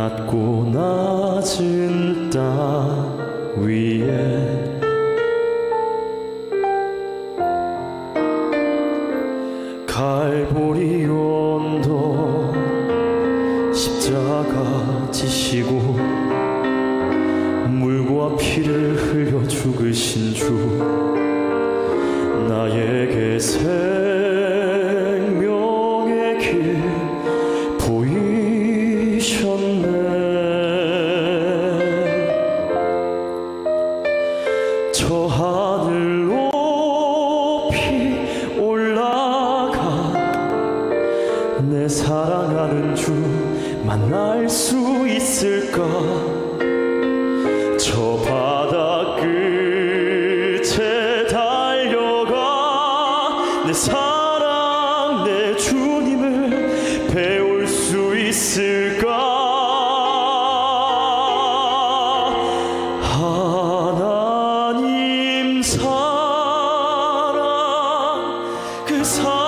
낮고 낮은 땅 위에 갈보리 언덕 십자가 지시고 물과 피를 흘려 죽으신 주, 나에게 생명의 길 보이셨네. 저 하늘 높이 올라가 내 사랑하는 주 만날 수 있을까? 저 바다 끝에 달려가 내 사랑 내 주님을 배울 수 있을까? 하나님 사랑 그 사랑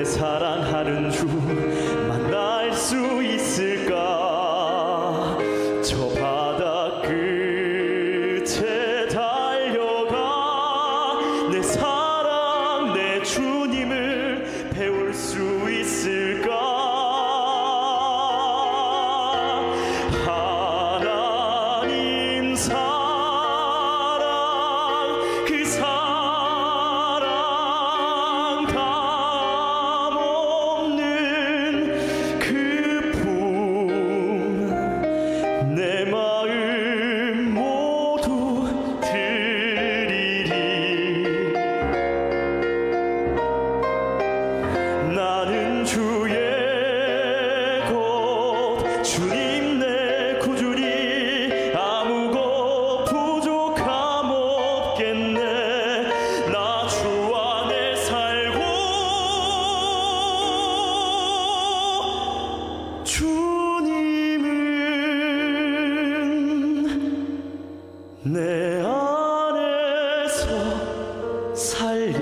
사랑하는 주 만날 수 있을까? 저 바다 끝에 달려가 내 사랑 내 주님을 배울 수 있을까? 하나님 사랑 그 사랑 주님 내 구주니 아무것 부족함 없겠네. 나 주 안에 살고 주님은 내 안에서 살리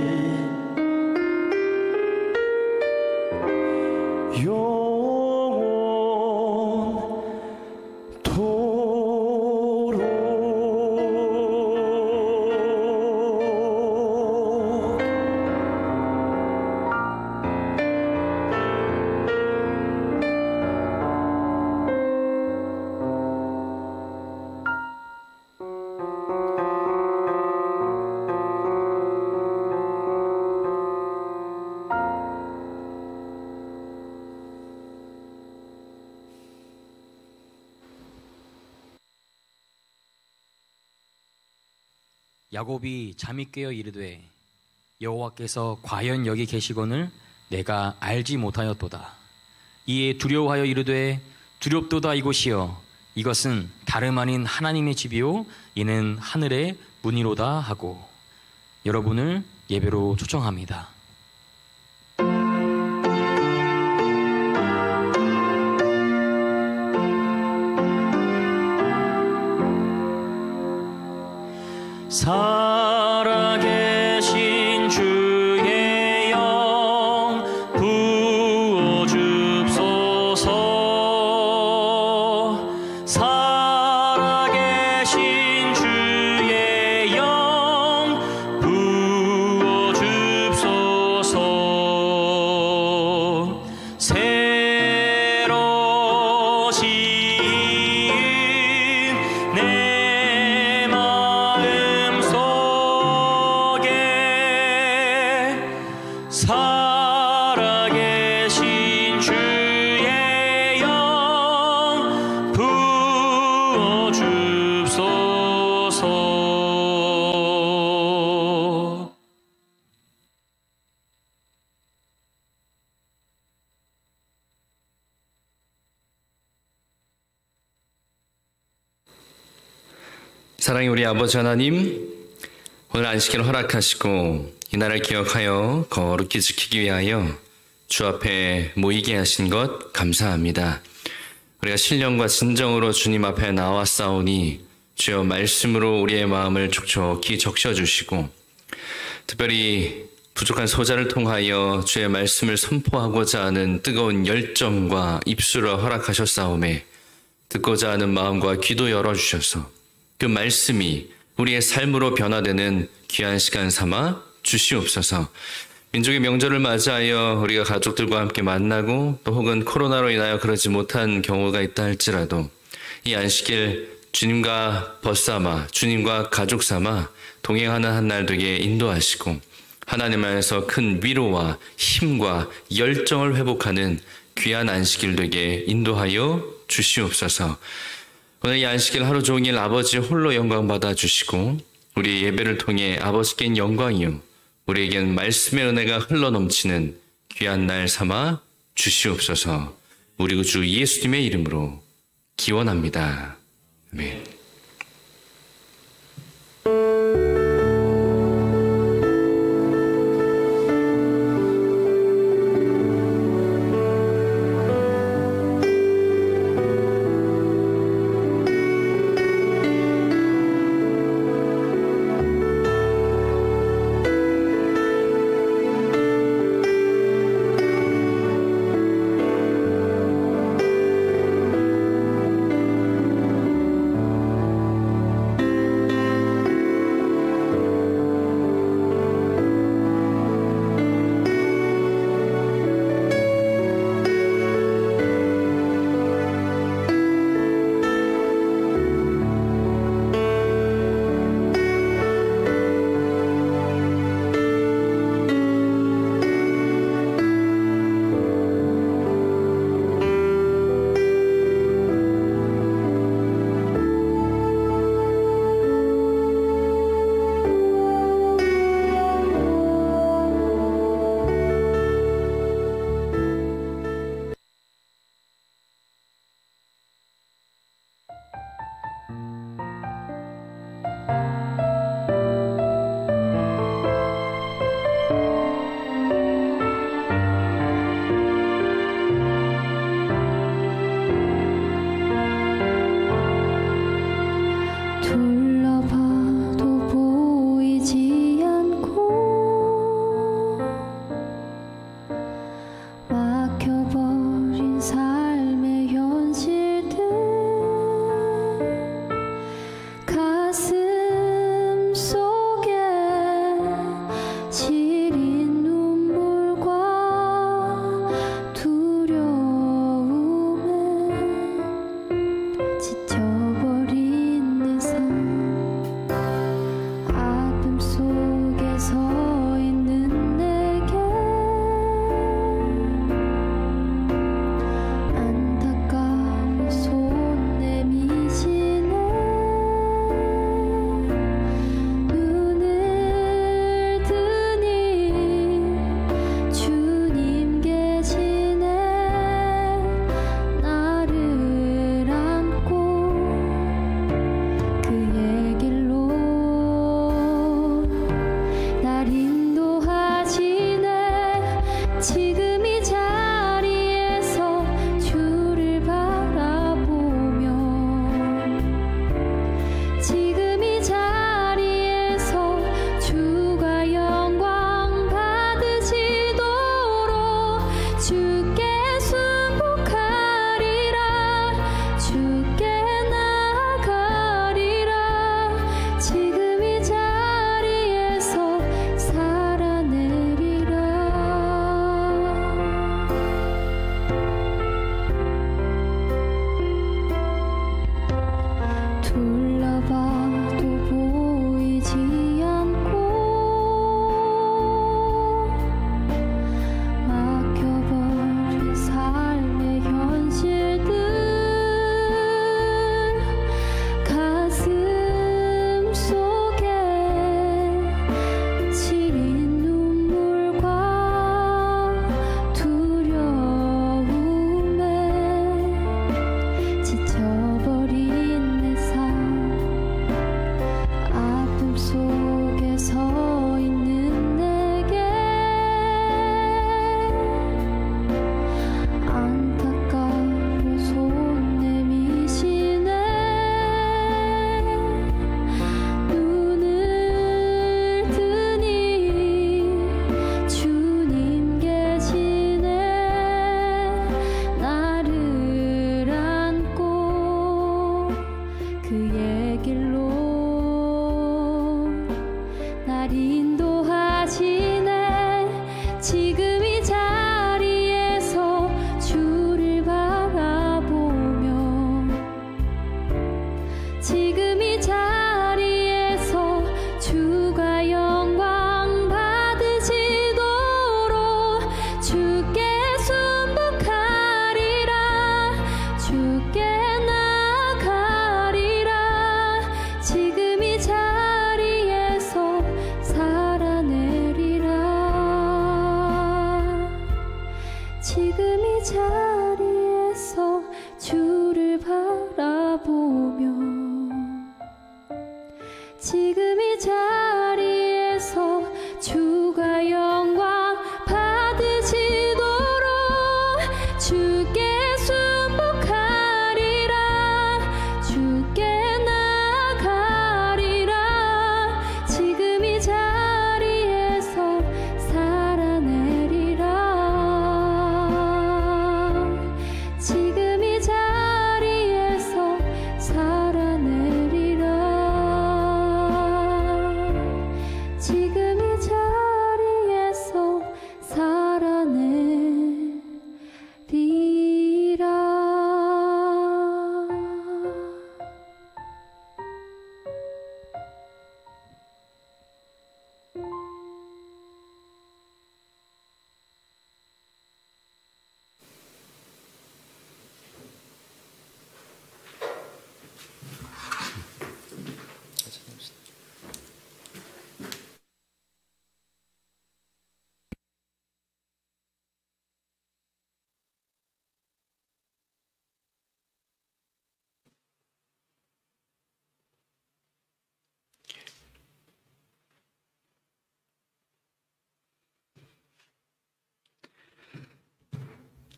야곱이 잠이 깨어 이르되 여호와께서 과연 여기 계시거늘 내가 알지 못하였도다. 이에 두려워하여 이르되 두렵도다 이곳이여 이것은 다름 아닌 하나님의 집이요 이는 하늘의 문이로다 하고 여러분을 예배로 초청합니다. 살아계신 주의 내 마음 속에 살아계신 주의 영 부어 줍소서. 사랑의 우리 아버지 하나님, 오늘 안식일을 허락하시고 이날을 기억하여 거룩히 지키기 위하여 주 앞에 모이게 하신 것 감사합니다. 우리가 신령과 진정으로 주님 앞에 나왔사오니 주여 말씀으로 우리의 마음을 촉촉히 적셔주시고, 특별히 부족한 소자를 통하여 주의 말씀을 선포하고자 하는 뜨거운 열정과 입술을 허락하셨사오매 듣고자 하는 마음과 귀도 열어주셔서 그 말씀이 우리의 삶으로 변화되는 귀한 시간 삼아 주시옵소서. 민족의 명절을 맞이하여 우리가 가족들과 함께 만나고 또 혹은 코로나로 인하여 그러지 못한 경우가 있다 할지라도 이 안식일 주님과 벗삼아 주님과 가족 삼아 동행하는 한 날 되게 인도하시고 하나님 안에서 큰 위로와 힘과 열정을 회복하는 귀한 안식일 되게 인도하여 주시옵소서. 오늘 이 안식일 하루 종일 아버지 홀로 영광 받아주시고 우리 예배를 통해 아버지께는 영광이요 우리에겐 말씀의 은혜가 흘러넘치는 귀한 날 삼아 주시옵소서. 우리 주 예수님의 이름으로 기원합니다. 아멘. 지쳐버린 내 삶 인도하시네. 지금 이 자리에서 주를 바라보며 지금 이 자리에서 주가 영광 받으시도록 주께 순복하리라. 주께 나아가리라. 지금 이 자리에서 살아내리라. 지금 이 자리에서 주를 바라보며 지금 이 자리에서 주가 영광 받으시도록 주께 순복하리라. 주께 나아가리라. 지금 이 자리에서 살아내리라. 지금 이 자리에서 살아내리라. 지금 이 자리에서 살아내리라.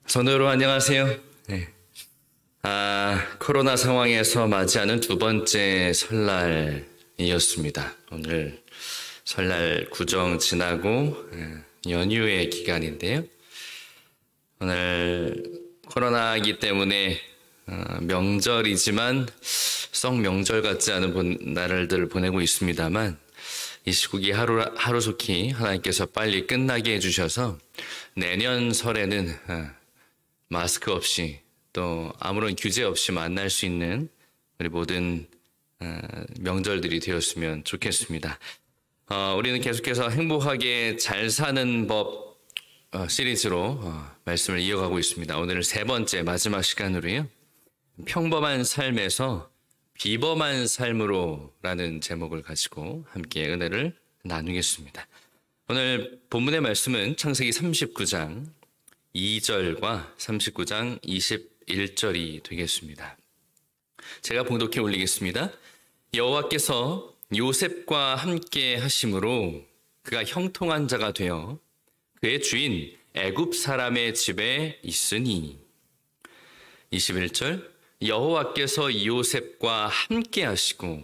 성도 여러분 안녕하세요. 네. 코로나 상황에서 맞이하는 두 번째 설날이었습니다. 오늘 설날 구정 지나고 연휴의 기간인데요. 오늘 코로나이기 때문에 명절이지만 썩 명절 같지 않은 날들을 보내고 있습니다만 이 시국이 하루속히 하나님께서 빨리 끝나게 해주셔서 내년 설에는 마스크 없이 또 아무런 규제 없이 만날 수 있는 우리 모든 명절들이 되었으면 좋겠습니다. 우리는 계속해서 행복하게 잘 사는 법 시리즈로 말씀을 이어가고 있습니다. 오늘 세 번째 마지막 시간으로요. 평범한 삶에서 비범한 삶으로 라는 제목을 가지고 함께 은혜를 나누겠습니다. 오늘 본문의 말씀은 창세기 39장 2절과 39장 21절이 되겠습니다. 제가 봉독해 올리겠습니다. 여호와께서 요셉과 함께 하심으로 그가 형통한 자가 되어 그의 주인 애굽 사람의 집에 있으니. 21절 여호와께서 요셉과 함께 하시고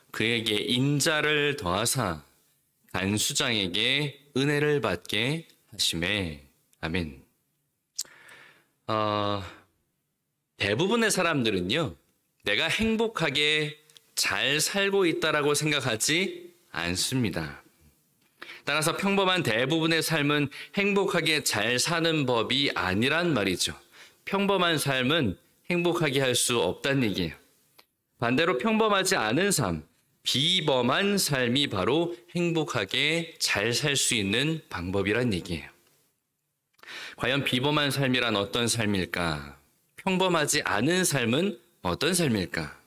그에게 인자를 더하사 간수장에게 은혜를 받게 하시매. 아멘. 대부분의 사람들은요, 내가 행복하게 잘 살고 있다라고 생각하지 않습니다. 따라서 평범한 대부분의 삶은 행복하게 잘 사는 법이 아니란 말이죠. 평범한 삶은 행복하게 할 수 없다는 얘기예요. 반대로 평범하지 않은 삶, 비범한 삶이 바로 행복하게 잘 살 수 있는 방법이란 얘기예요. 과연 비범한 삶이란 어떤 삶일까? 평범하지 않은 삶은 어떤 삶일까?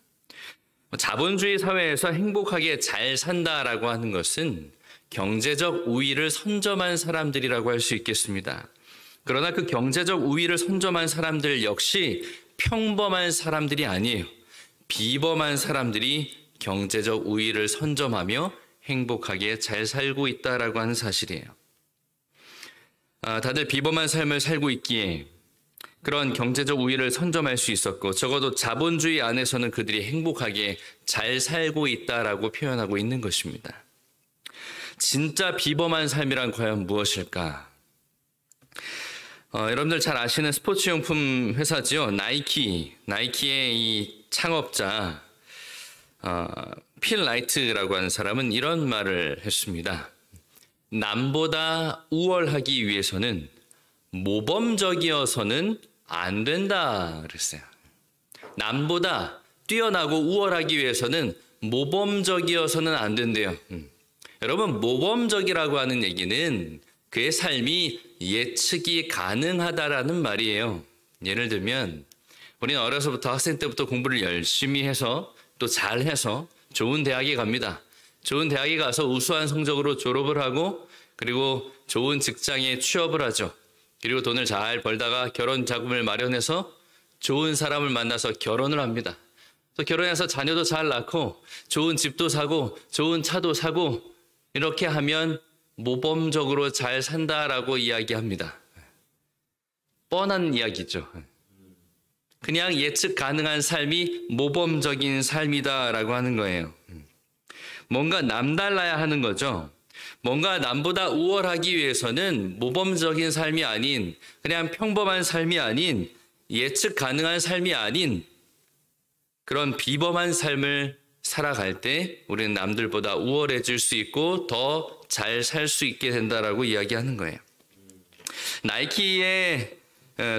자본주의 사회에서 행복하게 잘 산다라고 하는 것은 경제적 우위를 선점한 사람들이라고 할 수 있겠습니다. 그러나 그 경제적 우위를 선점한 사람들 역시 평범한 사람들이 아니에요. 비범한 사람들이 경제적 우위를 선점하며 행복하게 잘 살고 있다라고 하는 사실이에요. 다들 비범한 삶을 살고 있기에 그런 경제적 우위를 선점할 수 있었고 적어도 자본주의 안에서는 그들이 행복하게 잘 살고 있다라고 표현하고 있는 것입니다. 진짜 비범한 삶이란 과연 무엇일까? 여러분들 잘 아시는 스포츠용품 회사지요. 나이키의 이 창업자 필 라이트라고 하는 사람은 이런 말을 했습니다. 남보다 우월하기 위해서는 모범적이어서는 안 된다 그랬어요. 남보다 뛰어나고 우월하기 위해서는 모범적이어서는 안 된대요. 여러분, 모범적이라고 하는 얘기는 그의 삶이 예측이 가능하다라는 말이에요. 예를 들면 우리는 어려서부터 학생 때부터 공부를 열심히 해서 또 잘해서 좋은 대학에 갑니다. 좋은 대학에 가서 우수한 성적으로 졸업을 하고 그리고 좋은 직장에 취업을 하죠. 그리고 돈을 잘 벌다가 결혼 자금을 마련해서 좋은 사람을 만나서 결혼을 합니다. 또 결혼해서 자녀도 잘 낳고 좋은 집도 사고 좋은 차도 사고 이렇게 하면 모범적으로 잘 산다라고 이야기합니다. 뻔한 이야기죠. 그냥 예측 가능한 삶이 모범적인 삶이다라고 하는 거예요. 뭔가 남달라야 하는 거죠. 뭔가 남보다 우월하기 위해서는 모범적인 삶이 아닌 그냥 평범한 삶이 아닌 예측 가능한 삶이 아닌 그런 비범한 삶을 살아갈 때 우리는 남들보다 우월해질 수 있고 더 잘 살 수 있게 된다라고 이야기하는 거예요. 나이키에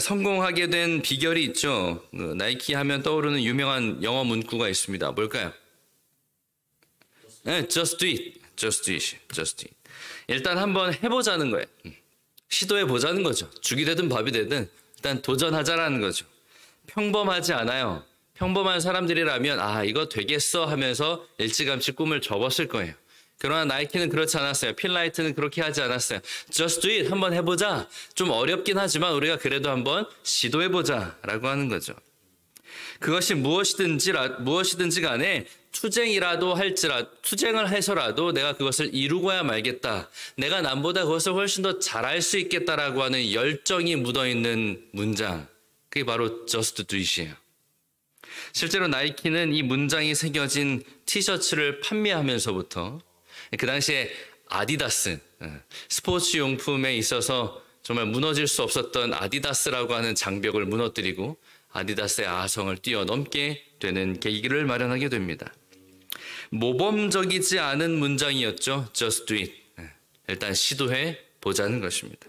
성공하게 된 비결이 있죠. 나이키 하면 떠오르는 유명한 영어 문구가 있습니다. 뭘까요? Just do it. Just do it. Just do it. 일단 한번 해보자는 거예요. 시도해보자는 거죠. 죽이 되든 밥이 되든 일단 도전하자라는 거죠. 평범하지 않아요. 평범한 사람들이라면 이거 되겠어 하면서 일찌감치 꿈을 접었을 거예요. 그러나 나이키는 그렇지 않았어요. 필라이트는 그렇게 하지 않았어요. Just do it. 한번 해보자. 좀 어렵긴 하지만 우리가 그래도 한번 시도해보자 라고 하는 거죠. 그것이 무엇이든지 간에 투쟁을 해서라도 내가 그것을 이루고야 말겠다. 내가 남보다 그것을 훨씬 더 잘할 수 있겠다라고 하는 열정이 묻어있는 문장. 그게 바로 Just do it이에요. 실제로 나이키는 이 문장이 새겨진 티셔츠를 판매하면서부터 그 당시에 아디다스, 스포츠 용품에 있어서 정말 무너질 수 없었던 아디다스라고 하는 장벽을 무너뜨리고 아디다스의 아성을 뛰어넘게 되는 계기를 마련하게 됩니다. 모범적이지 않은 문장이었죠. Just do it. 일단 시도해 보자는 것입니다.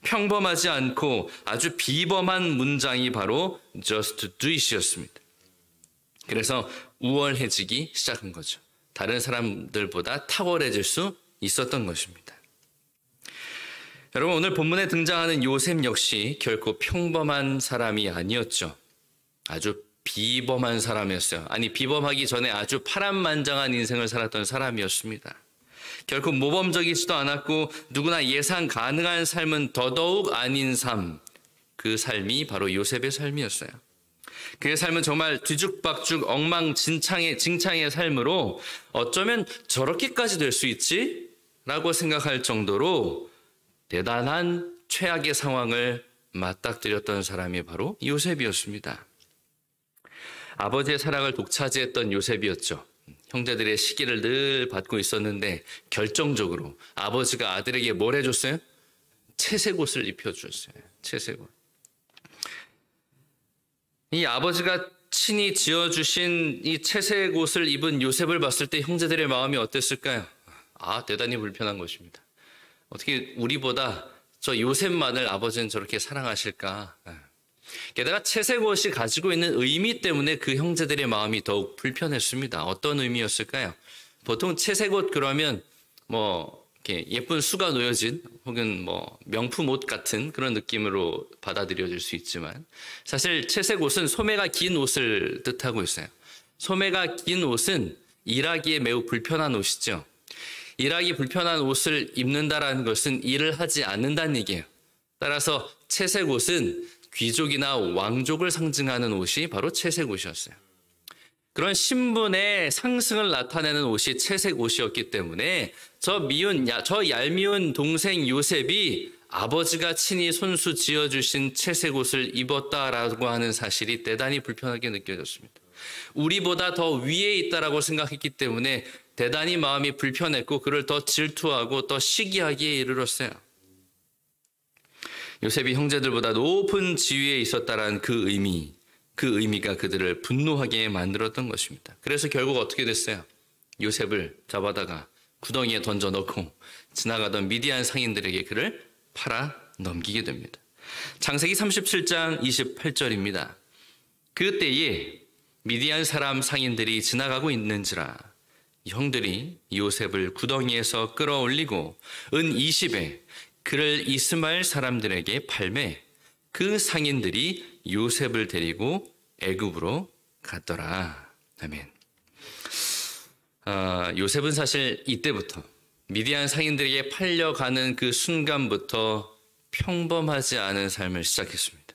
평범하지 않고 아주 비범한 문장이 바로 Just do it이었습니다. 그래서 우월해지기 시작한 거죠. 다른 사람들보다 탁월해질 수 있었던 것입니다. 여러분, 오늘 본문에 등장하는 요셉 역시 결코 평범한 사람이 아니었죠. 아주 비범한 사람이었어요. 아니, 비범하기 전에 아주 파란만장한 인생을 살았던 사람이었습니다. 결코 모범적이지도 않았고 누구나 예상 가능한 삶은 더더욱 아닌 삶, 그 삶이 바로 요셉의 삶이었어요. 그의 삶은 정말 뒤죽박죽 엉망진창의 삶으로 어쩌면 저렇게까지 될 수 있지? 라고 생각할 정도로 대단한 최악의 상황을 맞닥뜨렸던 사람이 바로 요셉이었습니다. 아버지의 사랑을 독차지했던 요셉이었죠. 형제들의 시기를 늘 받고 있었는데 결정적으로 아버지가 아들에게 뭘 해줬어요? 채색옷을 입혀주었어요. 채색옷. 이 아버지가 친히 지어주신 이 채색옷을 입은 요셉을 봤을 때 형제들의 마음이 어땠을까요? 대단히 불편한 것입니다. 어떻게 우리보다 저 요셉만을 아버지는 저렇게 사랑하실까? 게다가 채색옷이 가지고 있는 의미 때문에 그 형제들의 마음이 더욱 불편했습니다. 어떤 의미였을까요? 보통 채색옷 그러면 이렇게 예쁜 수가 놓여진 혹은 명품 옷 같은 그런 느낌으로 받아들여질 수 있지만 사실 채색옷은 소매가 긴 옷을 뜻하고 있어요. 소매가 긴 옷은 일하기에 매우 불편한 옷이죠. 일하기 불편한 옷을 입는다라는 것은 일을 하지 않는다는 얘기예요. 따라서 채색옷은 귀족이나 왕족을 상징하는 옷이 바로 채색옷이었어요. 그런 신분의 상승을 나타내는 옷이 채색 옷이었기 때문에 저 얄미운 동생 요셉이 아버지가 친히 손수 지어주신 채색 옷을 입었다라고 하는 사실이 대단히 불편하게 느껴졌습니다. 우리보다 더 위에 있다라고 생각했기 때문에 대단히 마음이 불편했고 그를 더 질투하고 더 시기하기에 이르렀어요. 요셉이 형제들보다 높은 지위에 있었다라는 그 의미가 그들을 분노하게 만들었던 것입니다. 그래서 결국 어떻게 됐어요? 요셉을 잡아다가 구덩이에 던져넣고 지나가던 미디안 상인들에게 그를 팔아 넘기게 됩니다. 창세기 37장 28절입니다. 그때에 미디안 사람 상인들이 지나가고 있는지라 형들이 요셉을 구덩이에서 끌어올리고 은 20에 그를 이스마엘 사람들에게 팔매 그 상인들이 요셉을 데리고 애굽으로 갔더라. 아멘. 요셉은 사실 이때부터 미디안 상인들에게 팔려가는 그 순간부터 평범하지 않은 삶을 시작했습니다.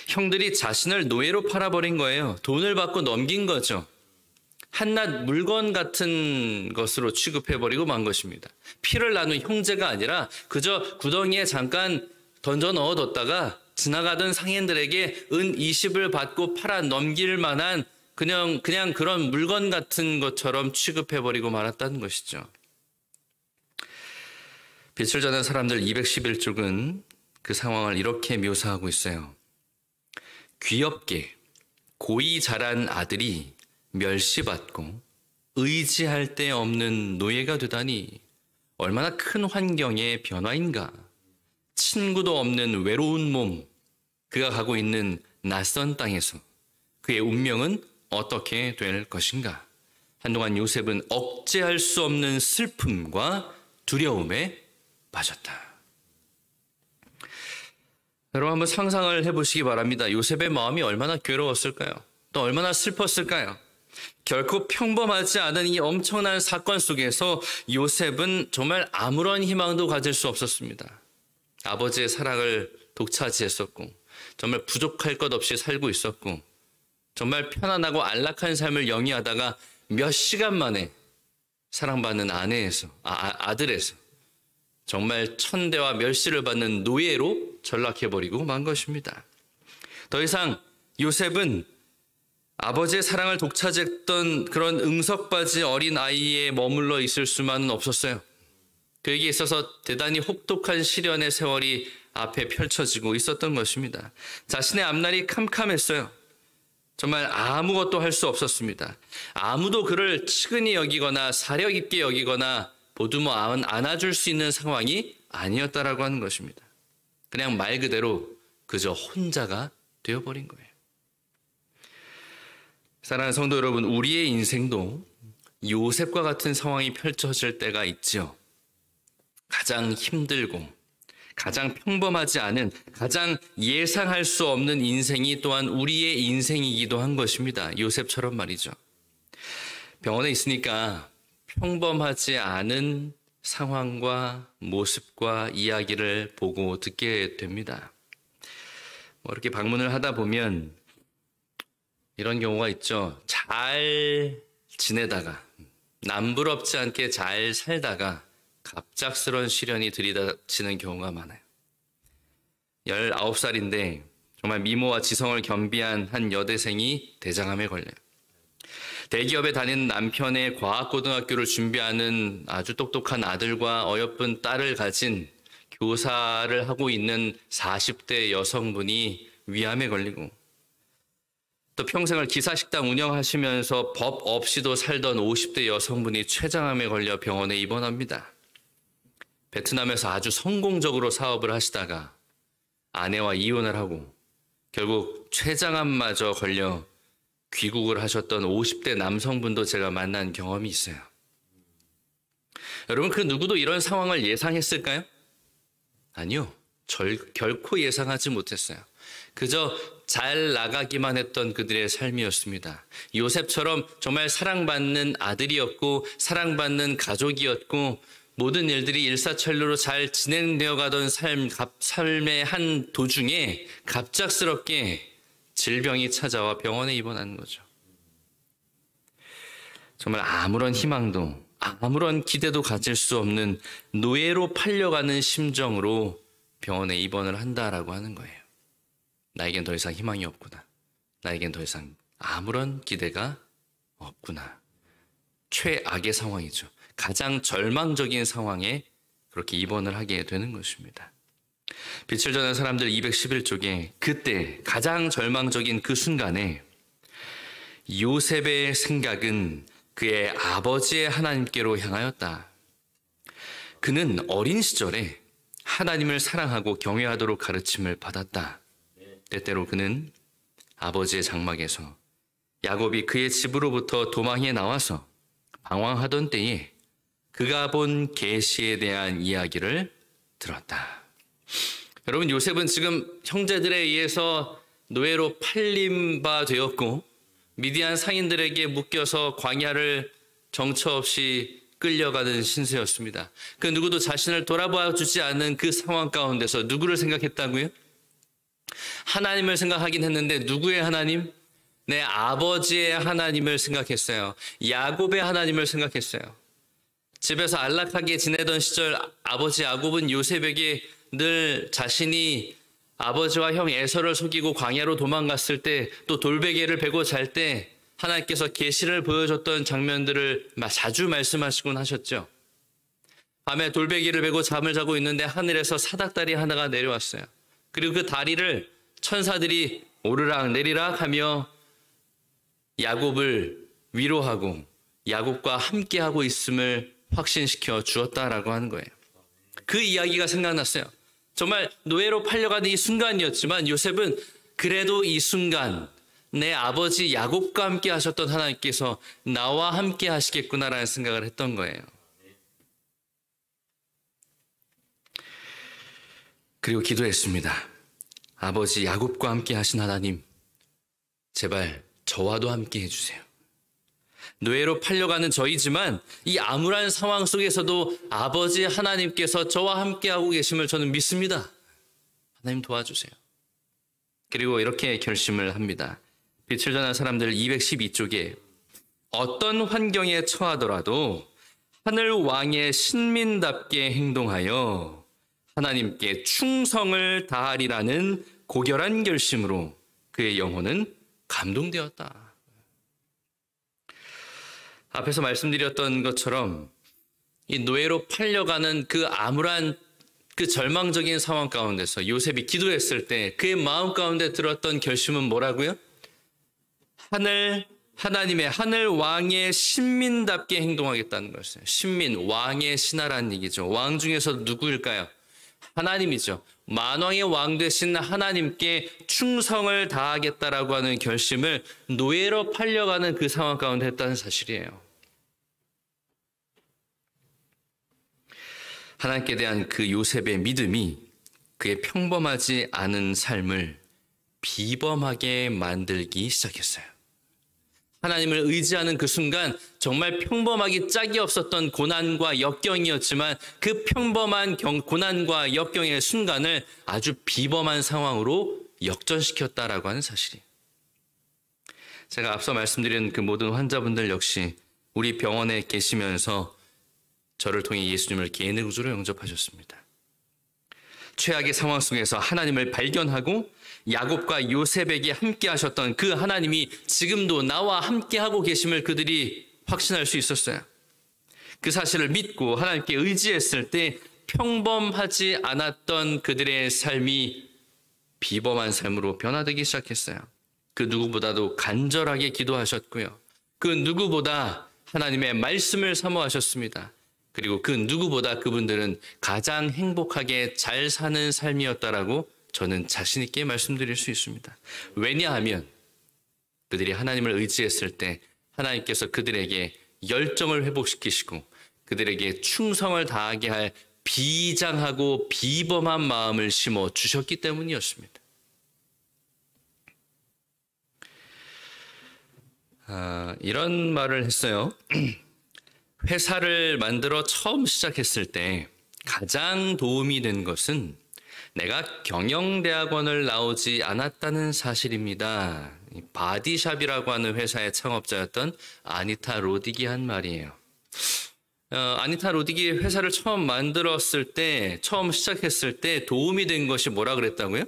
형들이 자신을 노예로 팔아버린 거예요. 돈을 받고 넘긴 거죠. 한낱 물건 같은 것으로 취급해버리고 만 것입니다. 피를 나눈 형제가 아니라 그저 구덩이에 잠깐 던져 넣어뒀다가 지나가던 상인들에게 은 20을 받고 팔아 넘길 만한 그냥 그런 물건 같은 것처럼 취급해버리고 말았다는 것이죠. 빛을 전한 사람들 211쪽은 그 상황을 이렇게 묘사하고 있어요. 귀엽게 고이 자란 아들이 멸시받고 의지할 데 없는 노예가 되다니 얼마나 큰 환경의 변화인가. 친구도 없는 외로운 몸, 그가 가고 있는 낯선 땅에서 그의 운명은 어떻게 될 것인가. 한동안 요셉은 억제할 수 없는 슬픔과 두려움에 빠졌다. 여러분 한번 상상을 해보시기 바랍니다. 요셉의 마음이 얼마나 괴로웠을까요? 또 얼마나 슬펐을까요? 결코 평범하지 않은 이 엄청난 사건 속에서 요셉은 정말 아무런 희망도 가질 수 없었습니다. 아버지의 사랑을 독차지했었고 정말 부족할 것 없이 살고 있었고 정말 편안하고 안락한 삶을 영위하다가 몇 시간 만에 사랑받는 아들에서 정말 천대와 멸시를 받는 노예로 전락해버리고 만 것입니다. 더 이상 요셉은 아버지의 사랑을 독차지했던 그런 응석바지 어린 아이에 머물러 있을 수만은 없었어요. 그에게 있어서 대단히 혹독한 시련의 세월이 앞에 펼쳐지고 있었던 것입니다. 자신의 앞날이 캄캄했어요. 정말 아무것도 할 수 없었습니다. 아무도 그를 측은히 여기거나 사려 깊게 여기거나 보듬어 안아줄 수 있는 상황이 아니었다라고 하는 것입니다. 그냥 말 그대로 그저 혼자가 되어버린 거예요. 사랑하는 성도 여러분, 우리의 인생도 요셉과 같은 상황이 펼쳐질 때가 있죠. 가장 힘들고 가장 평범하지 않은, 가장 예상할 수 없는 인생이 또한 우리의 인생이기도 한 것입니다. 요셉처럼 말이죠. 병원에 있으니까 평범하지 않은 상황과 모습과 이야기를 보고 듣게 됩니다. 이렇게 방문을 하다 보면 이런 경우가 있죠. 잘 지내다가 남부럽지 않게 잘 살다가 갑작스러운 시련이 들이닥치는 경우가 많아요. 19살인데 정말 미모와 지성을 겸비한 한 여대생이 대장암에 걸려요. 대기업에 다니는 남편의 과학고등학교를 준비하는 아주 똑똑한 아들과 어여쁜 딸을 가진 교사를 하고 있는 40대 여성분이 위암에 걸리고, 또 평생을 기사식당 운영하시면서 법 없이도 살던 50대 여성분이 췌장암에 걸려 병원에 입원합니다. 베트남에서 아주 성공적으로 사업을 하시다가 아내와 이혼을 하고 결국 췌장암마저 걸려 귀국을 하셨던 50대 남성분도 제가 만난 경험이 있어요. 여러분, 그 누구도 이런 상황을 예상했을까요? 아니요. 결코 예상하지 못했어요. 그저 잘 나가기만 했던 그들의 삶이었습니다. 요셉처럼 정말 사랑받는 아들이었고 사랑받는 가족이었고 모든 일들이 일사천리로 잘 진행되어 가던 삶의 한 도중에 갑작스럽게 질병이 찾아와 병원에 입원하는 거죠. 정말 아무런 희망도 아무런 기대도 가질 수 없는 노예로 팔려가는 심정으로 병원에 입원을 한다라고 하는 거예요. 나에겐 더 이상 희망이 없구나. 나에겐 더 이상 아무런 기대가 없구나. 최악의 상황이죠. 가장 절망적인 상황에 그렇게 입원을 하게 되는 것입니다. 빛을 전한 사람들 211쪽에 그때 가장 절망적인 그 순간에 요셉의 생각은 그의 아버지의 하나님께로 향하였다. 그는 어린 시절에 하나님을 사랑하고 경외하도록 가르침을 받았다. 때때로 그는 아버지의 장막에서 야곱이 그의 집으로부터 도망해 나와서 방황하던 때에 그가 본 계시에 대한 이야기를 들었다. 여러분, 요셉은 지금 형제들에 의해서 노예로 팔림 바 되었고 미디안 상인들에게 묶여서 광야를 정처 없이 끌려가는 신세였습니다. 그 누구도 자신을 돌아봐 주지 않는 그 상황 가운데서 누구를 생각했다고요? 하나님을 생각하긴 했는데 누구의 하나님? 내 아버지의 하나님을 생각했어요. 야곱의 하나님을 생각했어요. 집에서 안락하게 지내던 시절 아버지 야곱은 요셉에게 늘 자신이 아버지와 형 에서를 속이고 광야로 도망갔을 때, 또 돌베개를 베고 잘 때 하나님께서 계시를 보여줬던 장면들을 자주 말씀하시곤 하셨죠. 밤에 돌베개를 베고 잠을 자고 있는데 하늘에서 사닥다리 하나가 내려왔어요. 그리고 그 다리를 천사들이 오르락 내리락 하며 야곱을 위로하고 야곱과 함께하고 있음을 확신시켜 주었다라고 하는 거예요. 그 이야기가 생각났어요. 정말 노예로 팔려가는 이 순간이었지만 요셉은 그래도 이 순간 내 아버지 야곱과 함께 하셨던 하나님께서 나와 함께 하시겠구나라는 생각을 했던 거예요. 그리고 기도했습니다. 아버지 야곱과 함께 하신 하나님, 제발 저와도 함께 해주세요. 노예로 팔려가는 저이지만 이 암울한 상황 속에서도 아버지 하나님께서 저와 함께하고 계심을 저는 믿습니다. 하나님 도와주세요. 그리고 이렇게 결심을 합니다. 빛을 전한 사람들 212쪽에 어떤 환경에 처하더라도 하늘 왕의 신민답게 행동하여 하나님께 충성을 다하리라는 고결한 결심으로 그의 영혼은 감동되었다. 앞에서 말씀드렸던 것처럼 이 노예로 팔려가는 그 암울한 그 절망적인 상황 가운데서 요셉이 기도했을 때 그의 마음 가운데 들었던 결심은 뭐라고요? 하나님의 하늘 왕의 신민답게 행동하겠다는 것이에요. 신민, 왕의 신하라는 얘기죠. 왕 중에서 누구일까요? 하나님이죠. 만왕의 왕 되신 하나님께 충성을 다하겠다라고 하는 결심을 노예로 팔려가는 그 상황 가운데 했다는 사실이에요. 하나님께 대한 그 요셉의 믿음이 그의 평범하지 않은 삶을 비범하게 만들기 시작했어요. 하나님을 의지하는 그 순간 정말 평범하기 짝이 없었던 고난과 역경이었지만 그 평범한 고난과 역경의 순간을 아주 비범한 상황으로 역전시켰다라고 하는 사실이에요. 제가 앞서 말씀드린 그 모든 환자분들 역시 우리 병원에 계시면서 저를 통해 예수님을 개인의 구주로 영접하셨습니다. 최악의 상황 속에서 하나님을 발견하고 야곱과 요셉에게 함께 하셨던 그 하나님이 지금도 나와 함께 하고 계심을 그들이 확신할 수 있었어요. 그 사실을 믿고 하나님께 의지했을 때 평범하지 않았던 그들의 삶이 비범한 삶으로 변화되기 시작했어요. 그 누구보다도 간절하게 기도하셨고요. 그 누구보다 하나님의 말씀을 사모하셨습니다. 그리고 그 누구보다 그분들은 가장 행복하게 잘 사는 삶이었다라고 저는 자신 있게 말씀드릴 수 있습니다. 왜냐하면 그들이 하나님을 의지했을 때 하나님께서 그들에게 열정을 회복시키시고 그들에게 충성을 다하게 할 비장하고 비범한 마음을 심어 주셨기 때문이었습니다. 이런 말을 했어요. 회사를 만들어 처음 시작했을 때 가장 도움이 된 것은 내가 경영대학원을 나오지 않았다는 사실입니다. 바디샵이라고 하는 회사의 창업자였던 아니타 로딕이 한 말이에요. 아니타 로딕이 회사를 처음 만들었을 때, 처음 시작했을 때 도움이 된 것이 뭐라 그랬다고요?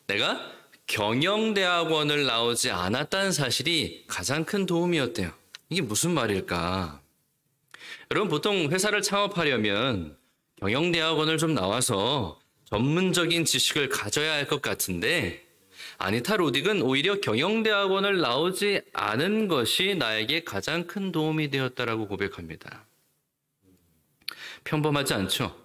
내가 경영대학원을 나오지 않았다는 사실이 가장 큰 도움이었대요. 이게 무슨 말일까? 여러분, 보통 회사를 창업하려면 경영대학원을 좀 나와서 전문적인 지식을 가져야 할 것 같은데 아니타 로딕은 오히려 경영대학원을 나오지 않은 것이 나에게 가장 큰 도움이 되었다라고 고백합니다. 평범하지 않죠?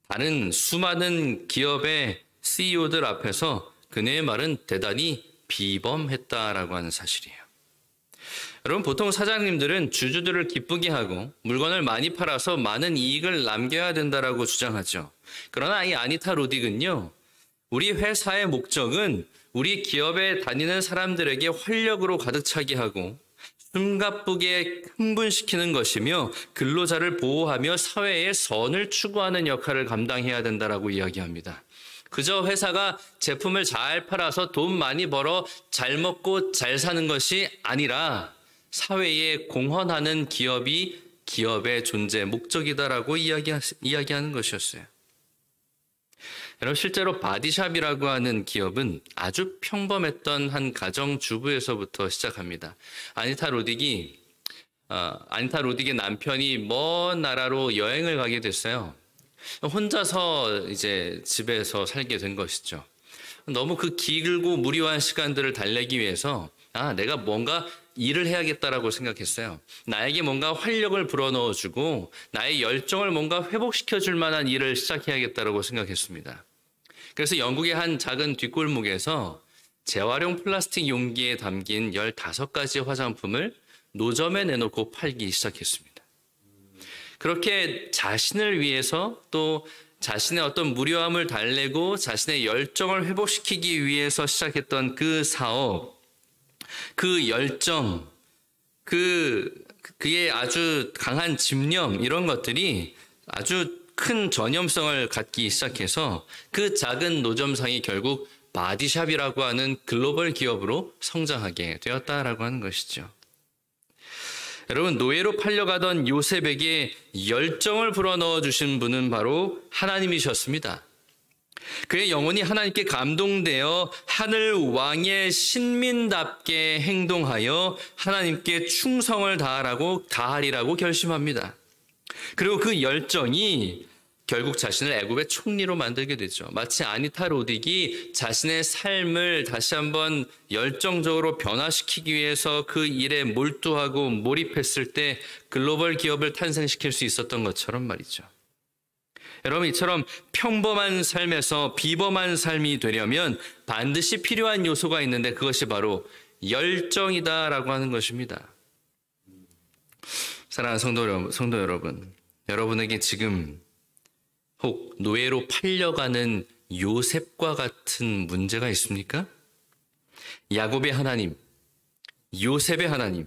다른 수많은 기업의 CEO들 앞에서 그녀의 말은 대단히 비범했다라고 하는 사실이에요. 여러분, 보통 사장님들은 주주들을 기쁘게 하고 물건을 많이 팔아서 많은 이익을 남겨야 된다라고 주장하죠. 그러나 이 아니타 로딕은요, 우리 회사의 목적은 우리 기업에 다니는 사람들에게 활력으로 가득 차게 하고 숨가쁘게 흥분시키는 것이며 근로자를 보호하며 사회의 선을 추구하는 역할을 감당해야 된다라고 이야기합니다. 그저 회사가 제품을 잘 팔아서 돈 많이 벌어 잘 먹고 잘 사는 것이 아니라 사회에 공헌하는 기업이 기업의 존재 목적이다라고 이야기하는 것이었어요. 여러분, 실제로 바디샵이라고 하는 기업은 아주 평범했던 한 가정주부에서부터 시작합니다. 아니타 로딕의 남편이 먼 나라로 여행을 가게 됐어요. 혼자서 이제 집에서 살게 된 것이죠. 너무 그 길고 무료한 시간들을 달래기 위해서 내가 뭔가 일을 해야겠다라고 생각했어요. 나에게 뭔가 활력을 불어넣어주고 나의 열정을 뭔가 회복시켜줄 만한 일을 시작해야겠다라고 생각했습니다. 그래서 영국의 한 작은 뒷골목에서 재활용 플라스틱 용기에 담긴 15가지 화장품을 노점에 내놓고 팔기 시작했습니다. 그렇게 자신을 위해서 또 자신의 어떤 무료함을 달래고 자신의 열정을 회복시키기 위해서 시작했던 그 사업, 그 열정, 그의 아주 강한 집념, 이런 것들이 아주 큰 전염성을 갖기 시작해서 그 작은 노점상이 결국 바디샵이라고 하는 글로벌 기업으로 성장하게 되었다라고 하는 것이죠. 여러분, 노예로 팔려가던 요셉에게 열정을 불어넣어 주신 분은 바로 하나님이셨습니다. 그의 영혼이 하나님께 감동되어 하늘 왕의 신민답게 행동하여 하나님께 충성을 다하리라고 결심합니다. 그리고 그 열정이 결국 자신을 애굽의 총리로 만들게 되죠. 마치 아니타 로딕이 자신의 삶을 다시 한번 열정적으로 변화시키기 위해서 그 일에 몰두하고 몰입했을 때 글로벌 기업을 탄생시킬 수 있었던 것처럼 말이죠. 여러분, 이처럼 평범한 삶에서 비범한 삶이 되려면 반드시 필요한 요소가 있는데 그것이 바로 열정이다라고 하는 것입니다. 사랑하는 성도 여러분, 여러분에게 지금 혹 노예로 팔려가는 요셉과 같은 문제가 있습니까? 야곱의 하나님, 요셉의 하나님,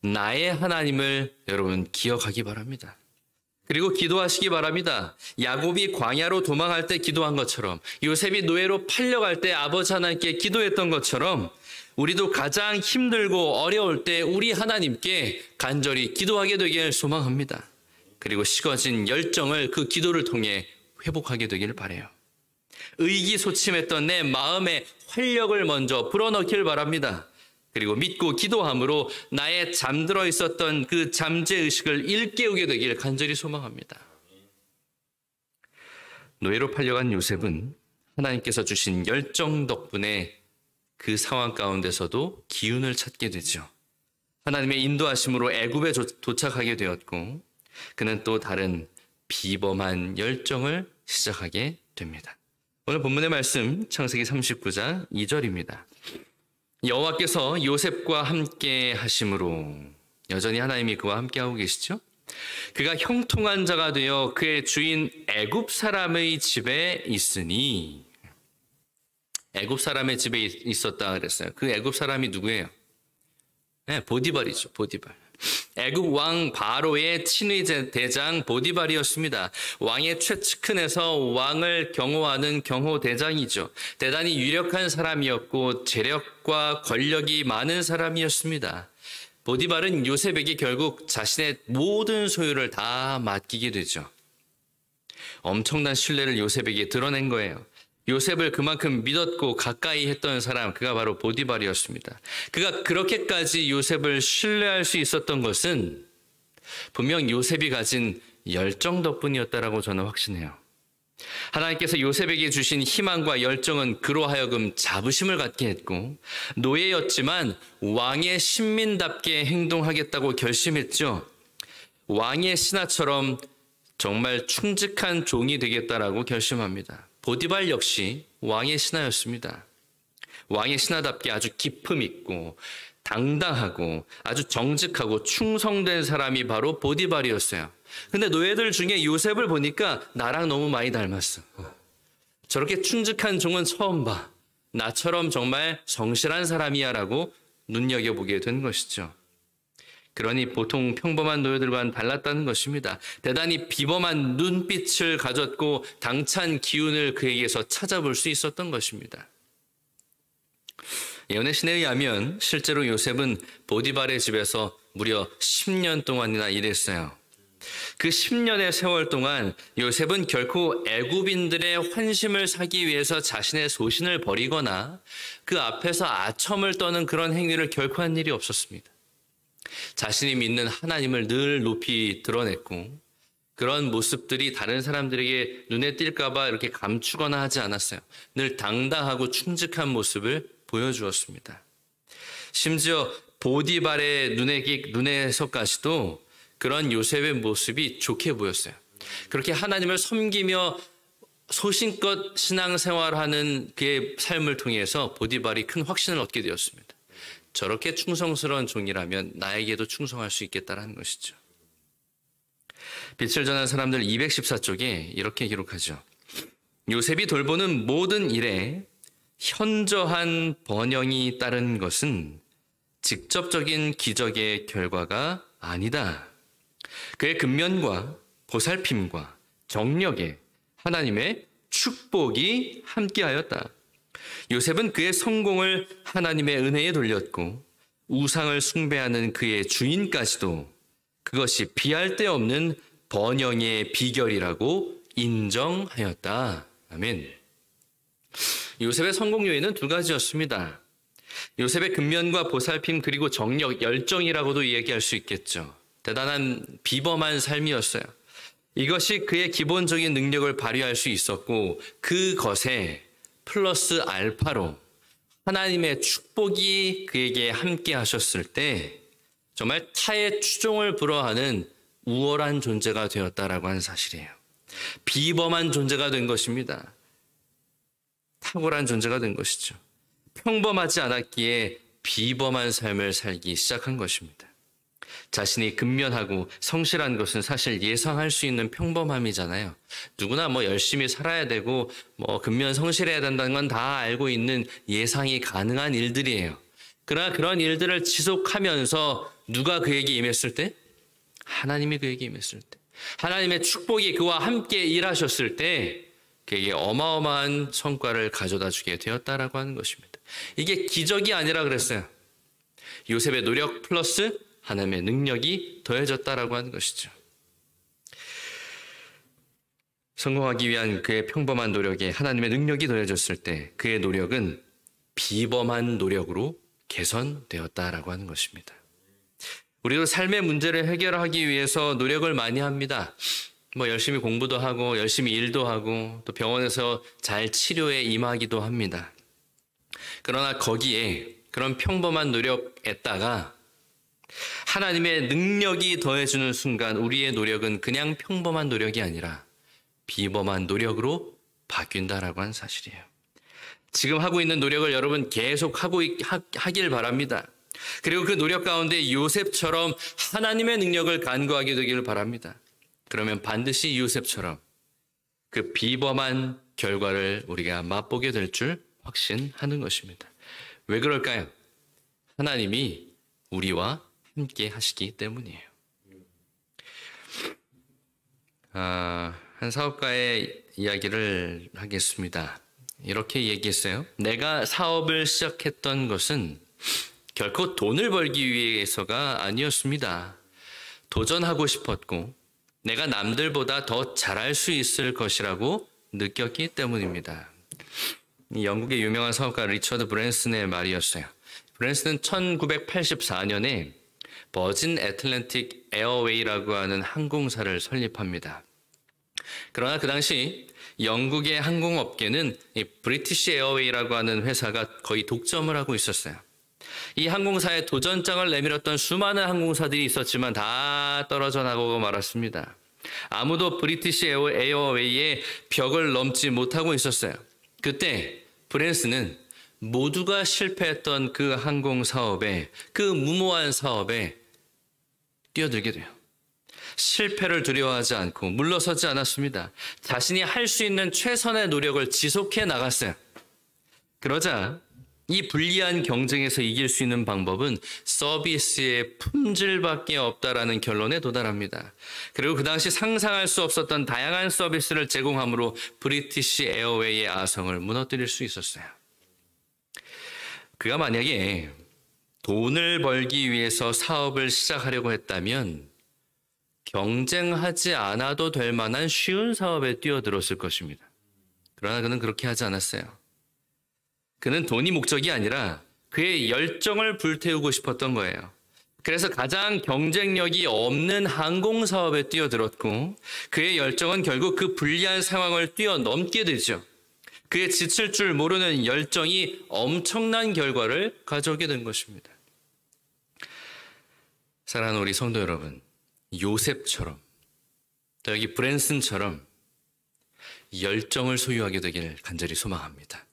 나의 하나님을 여러분 기억하기 바랍니다. 그리고 기도하시기 바랍니다. 야곱이 광야로 도망할 때 기도한 것처럼, 요셉이 노예로 팔려갈 때 아버지 하나님께 기도했던 것처럼 우리도 가장 힘들고 어려울 때 우리 하나님께 간절히 기도하게 되길 소망합니다. 그리고 식어진 열정을 그 기도를 통해 회복하게 되기를 바라요. 의기소침했던 내 마음에 활력을 먼저 불어넣기를 바랍니다. 그리고 믿고 기도함으로 나의 잠들어 있었던 그 잠재의식을 일깨우게 되기를 간절히 소망합니다. 노예로 팔려간 요셉은 하나님께서 주신 열정 덕분에 그 상황 가운데서도 기운을 찾게 되죠. 하나님의 인도하심으로 애굽에 도착하게 되었고 그는 또 다른 비범한 열정을 시작하게 됩니다. 오늘 본문의 말씀 창세기 39장 2절입니다. 여호와께서 요셉과 함께 하심으로, 여전히 하나님이 그와 함께하고 계시죠? 그가 형통한 자가 되어 그의 주인 애굽 사람의 집에 있으니, 애굽 사람의 집에 있었다 그랬어요. 그 애굽 사람이 누구예요? 네, 보디발이죠. 보디발. 애굽 왕 바로의 친위 대장 보디발이었습니다. 왕의 최측근에서 왕을 경호하는 경호 대장이죠. 대단히 유력한 사람이었고 재력과 권력이 많은 사람이었습니다. 보디발은 요셉에게 결국 자신의 모든 소유를 다 맡기게 되죠. 엄청난 신뢰를 요셉에게 드러낸 거예요. 요셉을 그만큼 믿었고 가까이 했던 사람, 그가 바로 보디발이었습니다. 그가 그렇게까지 요셉을 신뢰할 수 있었던 것은 분명 요셉이 가진 열정 덕분이었다라고 저는 확신해요. 하나님께서 요셉에게 주신 희망과 열정은 그로 하여금 자부심을 갖게 했고, 노예였지만 왕의 신민답게 행동하겠다고 결심했죠. 왕의 신하처럼 정말 충직한 종이 되겠다라고 결심합니다. 보디발 역시 왕의 신하였습니다. 왕의 신하답게 아주 기품 있고 당당하고 아주 정직하고 충성된 사람이 바로 보디발이었어요. 근데 노예들 중에 요셉을 보니까 나랑 너무 많이 닮았어. 저렇게 충직한 종은 처음 봐. 나처럼 정말 성실한 사람이야 라고 눈여겨보게 된 것이죠. 그러니 보통 평범한 노예들과는 달랐다는 것입니다. 대단히 비범한 눈빛을 가졌고 당찬 기운을 그에게서 찾아볼 수 있었던 것입니다. 예언의 신에 의하면 실제로 요셉은 보디발의 집에서 무려 10년 동안이나 일했어요. 그 10년의 세월 동안 요셉은 결코 애굽인들의 환심을 사기 위해서 자신의 소신을 버리거나 그 앞에서 아첨을 떠는 그런 행위를 결코 한 일이 없었습니다. 자신이 믿는 하나님을 늘 높이 드러냈고, 그런 모습들이 다른 사람들에게 눈에 띌까 봐 이렇게 감추거나 하지 않았어요. 늘 당당하고 충직한 모습을 보여주었습니다. 심지어 보디발의 눈에서까지도 그런 요셉의 모습이 좋게 보였어요. 그렇게 하나님을 섬기며 소신껏 신앙생활하는 그의 삶을 통해서 보디발이 큰 확신을 얻게 되었습니다. 저렇게 충성스러운 종이라면 나에게도 충성할 수 있겠다라는 것이죠. 빛을 전한 사람들 214쪽에 이렇게 기록하죠. 요셉이 돌보는 모든 일에 현저한 번영이 따른 것은 직접적인 기적의 결과가 아니다. 그의 근면과 보살핌과 정력에 하나님의 축복이 함께하였다. 요셉은 그의 성공을 하나님의 은혜에 돌렸고, 우상을 숭배하는 그의 주인까지도 그것이 비할 데 없는 번영의 비결이라고 인정하였다. 아멘. 요셉의 성공 요인은 두 가지였습니다. 요셉의 근면과 보살핌 그리고 정력, 열정이라고도 이야기할 수 있겠죠. 대단한 비범한 삶이었어요. 이것이 그의 기본적인 능력을 발휘할 수 있었고, 그것에 플러스 알파로 하나님의 축복이 그에게 함께 하셨을 때 정말 타의 추종을 불허하는 우월한 존재가 되었다라고 하는 사실이에요. 비범한 존재가 된 것입니다. 탁월한 존재가 된 것이죠. 평범하지 않았기에 비범한 삶을 살기 시작한 것입니다. 자신이 근면하고 성실한 것은 사실 예상할 수 있는 평범함이잖아요. 누구나 열심히 살아야 되고 근면 성실해야 된다는 건 다 알고 있는 예상이 가능한 일들이에요. 그러나 그런 일들을 지속하면서 누가 그에게 임했을 때? 하나님이 그에게 임했을 때. 하나님의 축복이 그와 함께 일하셨을 때 그에게 어마어마한 성과를 가져다 주게 되었다라고 하는 것입니다. 이게 기적이 아니라 그랬어요. 요셉의 노력 플러스 하나님의 능력이 더해졌다라고 하는 것이죠. 성공하기 위한 그의 평범한 노력에 하나님의 능력이 더해졌을 때 그의 노력은 비범한 노력으로 개선되었다라고 하는 것입니다. 우리도 삶의 문제를 해결하기 위해서 노력을 많이 합니다. 열심히 공부도 하고 열심히 일도 하고 또 병원에서 잘 치료에 임하기도 합니다. 그러나 거기에 그런 평범한 노력에다가 하나님의 능력이 더해주는 순간 우리의 노력은 그냥 평범한 노력이 아니라 비범한 노력으로 바뀐다라고 하는 사실이에요. 지금 하고 있는 노력을 여러분 계속 하길 바랍니다. 그리고 그 노력 가운데 요셉처럼 하나님의 능력을 간구하게 되기를 바랍니다. 그러면 반드시 요셉처럼 그 비범한 결과를 우리가 맛보게 될 줄 확신하는 것입니다. 왜 그럴까요? 하나님이 우리와 함께 하시기 때문이에요. 한 사업가의 이야기를 하겠습니다. 이렇게 얘기했어요. 내가 사업을 시작했던 것은 결코 돈을 벌기 위해서가 아니었습니다. 도전하고 싶었고 내가 남들보다 더 잘할 수 있을 것이라고 느꼈기 때문입니다. 영국의 유명한 사업가 리처드 브랜슨의 말이었어요. 브랜슨은 1984년에 버진 애틀랜틱 에어웨이라고 하는 항공사를 설립합니다. 그러나 그 당시 영국의 항공업계는 이 브리티시 에어웨이라고 하는 회사가 거의 독점을 하고 있었어요. 이 항공사에 도전장을 내밀었던 수많은 항공사들이 있었지만 다 떨어져 나가고 말았습니다. 아무도 브리티시 에어웨이의 벽을 넘지 못하고 있었어요. 그때 브랜슨은 모두가 실패했던 그 항공사업에, 그 무모한 사업에 뛰어들게 돼요. 실패를 두려워하지 않고 물러서지 않았습니다. 자신이 할 수 있는 최선의 노력을 지속해 나갔어요. 그러자 이 불리한 경쟁에서 이길 수 있는 방법은 서비스의 품질밖에 없다라는 결론에 도달합니다. 그리고 그 당시 상상할 수 없었던 다양한 서비스를 제공함으로 브리티시 에어웨이의 아성을 무너뜨릴 수 있었어요. 그가 만약에 돈을 벌기 위해서 사업을 시작하려고 했다면 경쟁하지 않아도 될 만한 쉬운 사업에 뛰어들었을 것입니다. 그러나 그는 그렇게 하지 않았어요. 그는 돈이 목적이 아니라 그의 열정을 불태우고 싶었던 거예요. 그래서 가장 경쟁력이 없는 항공사업에 뛰어들었고 그의 열정은 결국 그 불리한 상황을 뛰어넘게 되죠. 그의 지칠 줄 모르는 열정이 엄청난 결과를 가져오게 된 것입니다. 사랑하는 우리 성도 여러분, 요셉처럼 또 여기 브랜슨처럼 열정을 소유하게 되기를 간절히 소망합니다.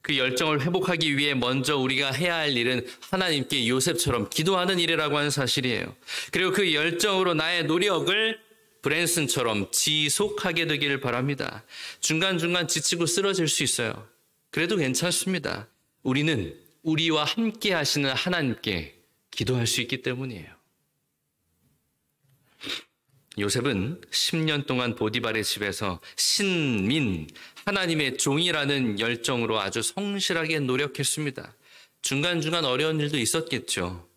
그 열정을 회복하기 위해 먼저 우리가 해야 할 일은 하나님께 요셉처럼 기도하는 일이라고 하는 사실이에요. 그리고 그 열정으로 나의 노력을 브랜슨처럼 지속하게 되기를 바랍니다. 중간중간 지치고 쓰러질 수 있어요. 그래도 괜찮습니다. 우리는 우리와 함께 하시는 하나님께 기도할 수 있기 때문이에요. 요셉은 10년 동안 보디발의 집에서 신민, 하나님의 종이라는 열정으로 아주 성실하게 노력했습니다. 중간중간 어려운 일도 있었겠죠.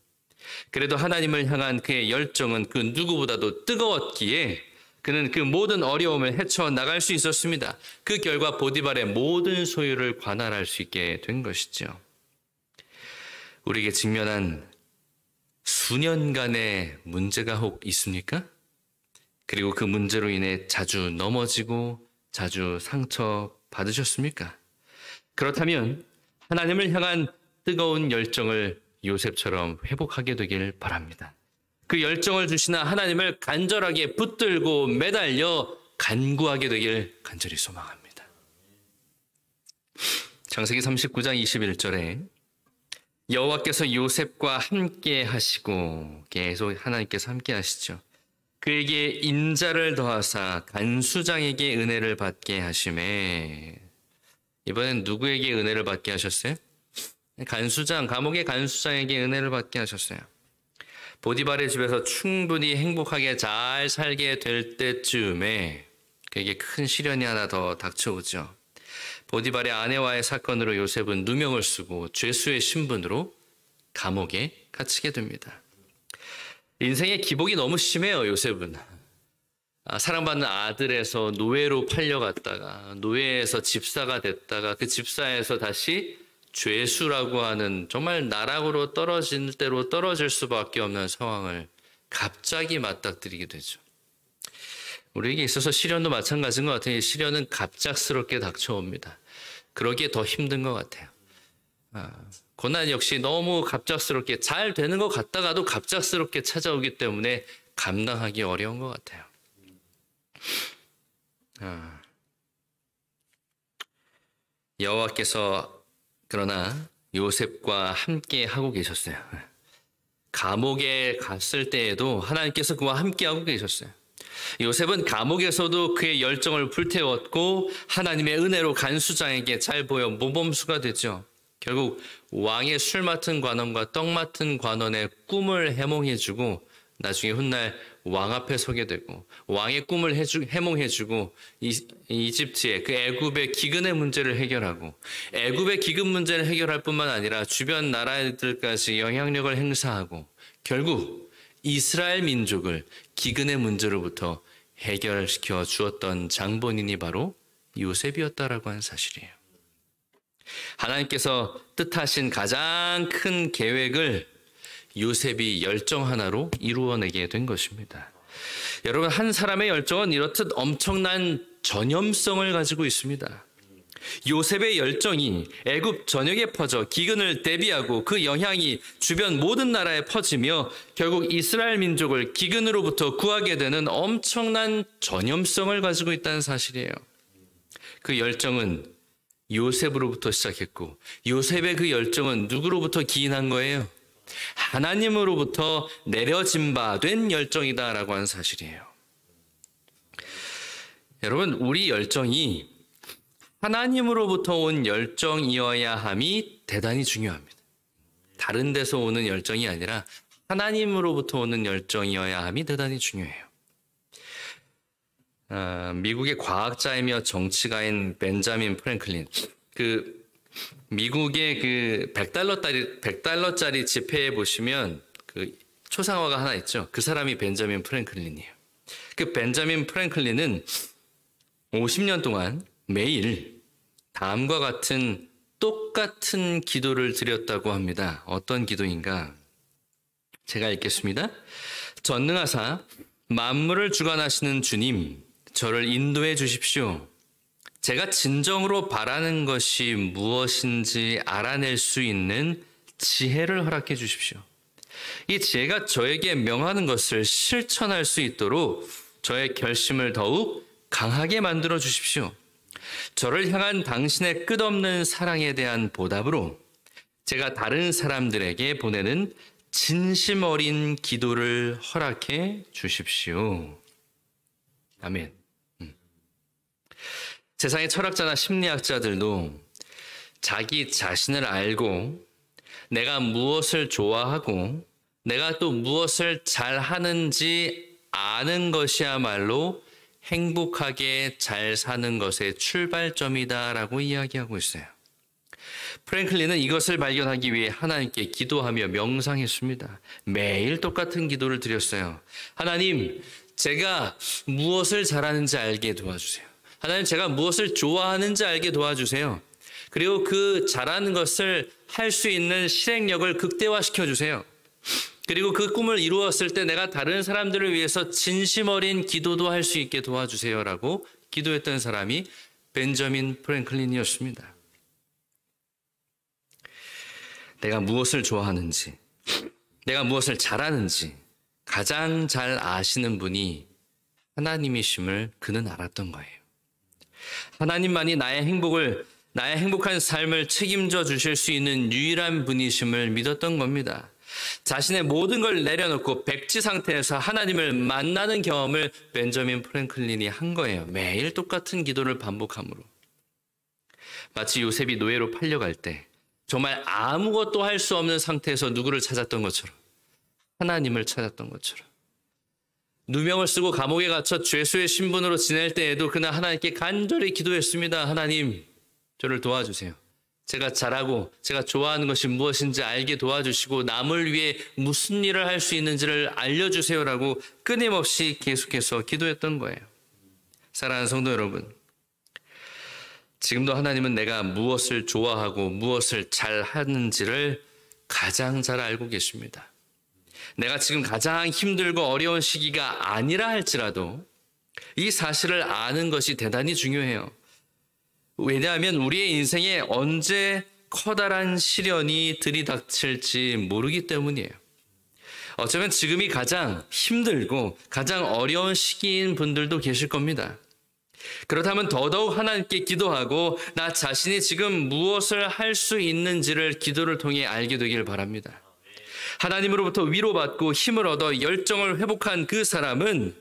그래도 하나님을 향한 그의 열정은 그 누구보다도 뜨거웠기에 그는 그 모든 어려움을 헤쳐나갈 수 있었습니다. 그 결과 보디발의 모든 소유를 관할할 수 있게 된 것이죠. 우리에게 직면한 수년간의 문제가 혹 있습니까? 그리고 그 문제로 인해 자주 넘어지고 자주 상처 받으셨습니까? 그렇다면 하나님을 향한 뜨거운 열정을 요셉처럼 회복하게 되길 바랍니다. 그 열정을 주시나 하나님을 간절하게 붙들고 매달려 간구하게 되길 간절히 소망합니다. 창세기 39장 21절에 여호와께서 요셉과 함께 하시고, 계속 하나님께서 함께 하시죠. 그에게 인자를 더하사 간수장에게 은혜를 받게 하시매. 이번엔 누구에게 은혜를 받게 하셨어요? 간수장, 감옥의 간수장에게 은혜를 받게 하셨어요. 보디발의 집에서 충분히 행복하게 잘 살게 될 때쯤에 그에게 큰 시련이 하나 더 닥쳐오죠. 보디발의 아내와의 사건으로 요셉은 누명을 쓰고 죄수의 신분으로 감옥에 갇히게 됩니다. 인생의 기복이 너무 심해요, 요셉은. 사랑받는 아들에서 노예로 팔려갔다가 노예에서 집사가 됐다가 그 집사에서 다시 죄수라고 하는 정말 나락으로 떨어진 대로 떨어질 수밖에 없는 상황을 갑자기 맞닥뜨리게 되죠. 우리에게 있어서 시련도 마찬가지인 것 같아요. 시련은 갑작스럽게 닥쳐옵니다. 그러기에 더 힘든 것 같아요. 고난 역시 너무 갑작스럽게 잘 되는 것 같다가도 갑작스럽게 찾아오기 때문에 감당하기 어려운 것 같아요. 여호와께서 그러나 요셉과 함께 하고 계셨어요. 감옥에 갔을 때에도 하나님께서 그와 함께 하고 계셨어요. 요셉은 감옥에서도 그의 열정을 불태웠고 하나님의 은혜로 간수장에게 잘 보여 모범수가 되죠. 결국 왕의 술 맡은 관원과 떡 맡은 관원의 꿈을 해몽해주고 나중에 훗날 왕 앞에 서게 되고 왕의 꿈을 해몽해주고 이집트의 그 애굽의 기근의 문제를 해결하고 애굽의 기근 문제를 해결할 뿐만 아니라 주변 나라들까지 영향력을 행사하고 결국 이스라엘 민족을 기근의 문제로부터 해결시켜 주었던 장본인이 바로 요셉이었다라고 하는 사실이에요. 하나님께서 뜻하신 가장 큰 계획을 요셉이 열정 하나로 이루어내게 된 것입니다. 여러분, 한 사람의 열정은 이렇듯 엄청난 전염성을 가지고 있습니다. 요셉의 열정이 애굽 전역에 퍼져 기근을 대비하고 그 영향이 주변 모든 나라에 퍼지며 결국 이스라엘 민족을 기근으로부터 구하게 되는 엄청난 전염성을 가지고 있다는 사실이에요. 그 열정은 요셉으로부터 시작했고 요셉의 그 열정은 누구로부터 기인한 거예요? 하나님으로부터 내려진 바 된 열정이다라고 하는 사실이에요. 여러분, 우리 열정이 하나님으로부터 온 열정이어야 함이 대단히 중요합니다. 다른 데서 오는 열정이 아니라 하나님으로부터 오는 열정이어야 함이 대단히 중요해요. 미국의 과학자이며 정치가인 벤자민 프랭클린, 미국의 그 $100짜리 지폐에 보시면 그 초상화가 하나 있죠. 그 사람이 벤자민 프랭클린이에요. 그 벤자민 프랭클린은 50년 동안 매일 다음과 같은 똑같은 기도를 드렸다고 합니다. 어떤 기도인가? 제가 읽겠습니다. 전능하사 만물을 주관하시는 주님, 저를 인도해 주십시오. 제가 진정으로 바라는 것이 무엇인지 알아낼 수 있는 지혜를 허락해 주십시오. 이 지혜가 저에게 명하는 것을 실천할 수 있도록 저의 결심을 더욱 강하게 만들어 주십시오. 저를 향한 당신의 끝없는 사랑에 대한 보답으로 제가 다른 사람들에게 보내는 진심 어린 기도를 허락해 주십시오. 아멘. 세상의 철학자나 심리학자들도 자기 자신을 알고 내가 무엇을 좋아하고 내가 또 무엇을 잘하는지 아는 것이야말로 행복하게 잘 사는 것의 출발점이다라고 이야기하고 있어요. 프랭클린은 이것을 발견하기 위해 하나님께 기도하며 명상했습니다. 매일 똑같은 기도를 드렸어요. 하나님, 제가 무엇을 잘하는지 알게 도와주세요. 하나님, 제가 무엇을 좋아하는지 알게 도와주세요. 그리고 그 잘하는 것을 할 수 있는 실행력을 극대화시켜 주세요. 그리고 그 꿈을 이루었을 때 내가 다른 사람들을 위해서 진심 어린 기도도 할 수 있게 도와주세요라고 기도했던 사람이 벤자민 프랭클린이었습니다. 내가 무엇을 좋아하는지, 내가 무엇을 잘하는지 가장 잘 아시는 분이 하나님이심을 그는 알았던 거예요. 하나님만이 나의 행복한 삶을 책임져 주실 수 있는 유일한 분이심을 믿었던 겁니다. 자신의 모든 걸 내려놓고 백지 상태에서 하나님을 만나는 경험을 벤자민 프랭클린이 한 거예요. 매일 똑같은 기도를 반복함으로. 마치 요셉이 노예로 팔려갈 때 정말 아무것도 할 수 없는 상태에서 누구를 찾았던 것처럼, 하나님을 찾았던 것처럼. 누명을 쓰고 감옥에 갇혀 죄수의 신분으로 지낼 때에도 그는 하나님께 간절히 기도했습니다. 하나님, 저를 도와주세요. 제가 잘하고 제가 좋아하는 것이 무엇인지 알게 도와주시고 남을 위해 무슨 일을 할 수 있는지를 알려주세요라고 끊임없이 계속해서 기도했던 거예요. 사랑하는 성도 여러분, 지금도 하나님은 내가 무엇을 좋아하고 무엇을 잘하는지를 가장 잘 알고 계십니다. 내가 지금 가장 힘들고 어려운 시기가 아니라 할지라도 이 사실을 아는 것이 대단히 중요해요. 왜냐하면 우리의 인생에 언제 커다란 시련이 들이닥칠지 모르기 때문이에요. 어쩌면 지금이 가장 힘들고 가장 어려운 시기인 분들도 계실 겁니다. 그렇다면 더더욱 하나님께 기도하고 나 자신이 지금 무엇을 할 수 있는지를 기도를 통해 알게 되길 바랍니다. 하나님으로부터 위로받고 힘을 얻어 열정을 회복한 그 사람은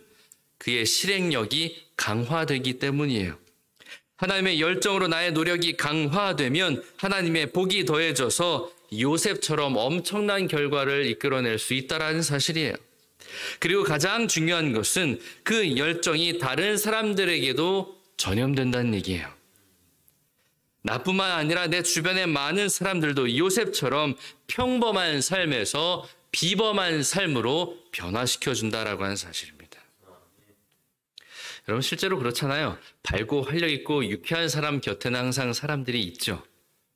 그의 실행력이 강화되기 때문이에요. 하나님의 열정으로 나의 노력이 강화되면 하나님의 복이 더해져서 요셉처럼 엄청난 결과를 이끌어낼 수 있다는 사실이에요. 그리고 가장 중요한 것은 그 열정이 다른 사람들에게도 전염된다는 얘기예요. 나뿐만 아니라 내 주변의 많은 사람들도 요셉처럼 평범한 삶에서 비범한 삶으로 변화시켜준다라고 하는 사실입니다. 여러분, 실제로 그렇잖아요. 밝고 활력있고 유쾌한 사람 곁에는 항상 사람들이 있죠.